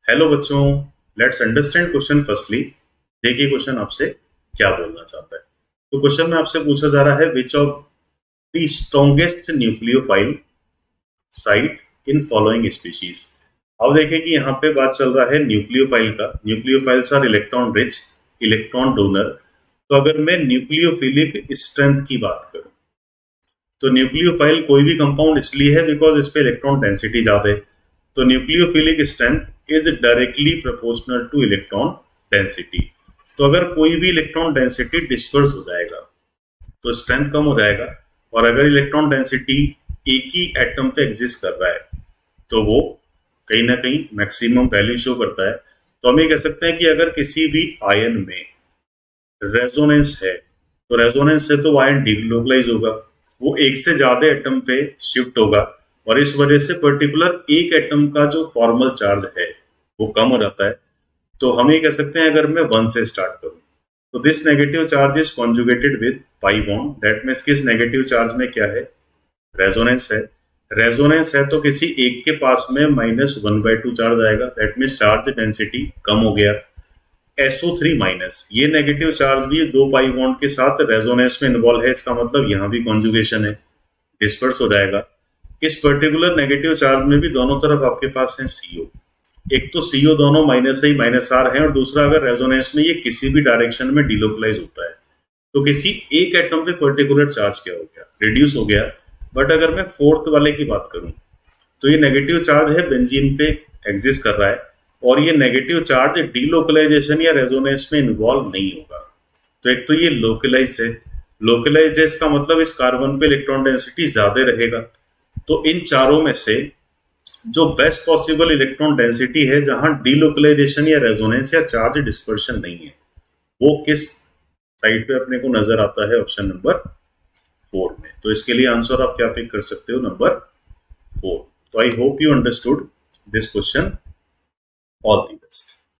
Hello बच्चों, let's understand question firstly. देखिए question आपसे क्या बोलना चाहता है। तो क्वेश्चन में आपसे पूछा जा रहा है which of the strongest nucleophile site in following species. अब देखिए कि यहाँ पे बात चल रहा है न्यूक्लियोफाइल का। Nucleophiles are electron rich, electron donor. तो अगर मैं न्यूक्लियोफिलिक स्ट्रेंथ की बात करूं तो न्यूक्लियोफाइल कोई भी कंपाउंड इसलिए है बिकॉज इस पे इलेक्ट्रॉन डेंसिटी ज्यादा है। तो nucleophilic strength is directly proportional two electron density. तो अगर कोई भी इलेक्ट्रॉन डेंसिटी डिस्पर्स हो जाएगा तो स्ट्रेंथ कम हो जाएगा, और अगर इलेक्ट्रॉन डेंसिटी एक ही एटम पे एग्जिस्ट कर रहा है तो वो कहीं ना कहीं मैक्सिमम वैल्यू शो करता है। तो हम ये कह सकते हैं कि अगर किसी भी आयन में रेजोनेंस है तो रेजोनेंस से तो आयन डिलोकलाइज होगा, वो एक से ज्यादा एटम पे शिफ्ट होगा, और इस वजह से पर्टिकुलर एक एटम का जो फॉर्मल चार्ज है वो कम हो जाता है। तो हम ये कह सकते हैं अगर मैं 1 से स्टार्ट करूं तो this negative charge is conjugated with pi bond. That means किस नेगेटिव चार्ज में क्या है, रेजोनेंस है। रेजोनेंस है तो किसी एक के पास में -1/2 चार्ज आएगा। दैट मीन्स चार्ज डेंसिटी कम हो गया। SO3 माइनस, ये नेगेटिव चार्ज भी दो पाई बॉन्ड के साथ रेजोनेंस में इन्वॉल्व है, इसका मतलब यहाँ भी कॉन्जुगेशन है, डिस्पर्स हो जाएगा। इस पर्टिकुलर नेगेटिव चार्ज में भी दोनों तरफ आपके पास है CO। एक तो CO दोनों -I -R है, और दूसरा अगर रेजोनेंस में ये किसी भी डायरेक्शन में डिलोकलाइज होता है तो किसी एक एटम पे पर्टिकुलर चार्ज क्या हो गया, रिड्यूस हो गया। बट अगर मैं फोर्थ वाले की बात करूं तो ये नेगेटिव चार्ज है, बेंजीन पे एग्जिस्ट कर रहा है, और ये नेगेटिव चार्ज डीलोकलाइजेशन या रेजोनेंस में इन्वॉल्व नहीं होगा। तो एक तो ये लोकलाइज है। लोकलाइज है इसका मतलब इस कार्बन पे इलेक्ट्रॉन डेंसिटी ज्यादा रहेगा। तो इन चारों में से जो बेस्ट पॉसिबल इलेक्ट्रॉन डेंसिटी है जहां डीलोकलाइजेशन या रेजोनेंस या चार्ज डिस्पर्शन नहीं है, वो किस साइड पे अपने को नजर आता है, ऑप्शन नंबर 4 में। तो इसके लिए आंसर आप क्या पिक कर सकते हो, नंबर 4। तो I hope you understood this question. All the best.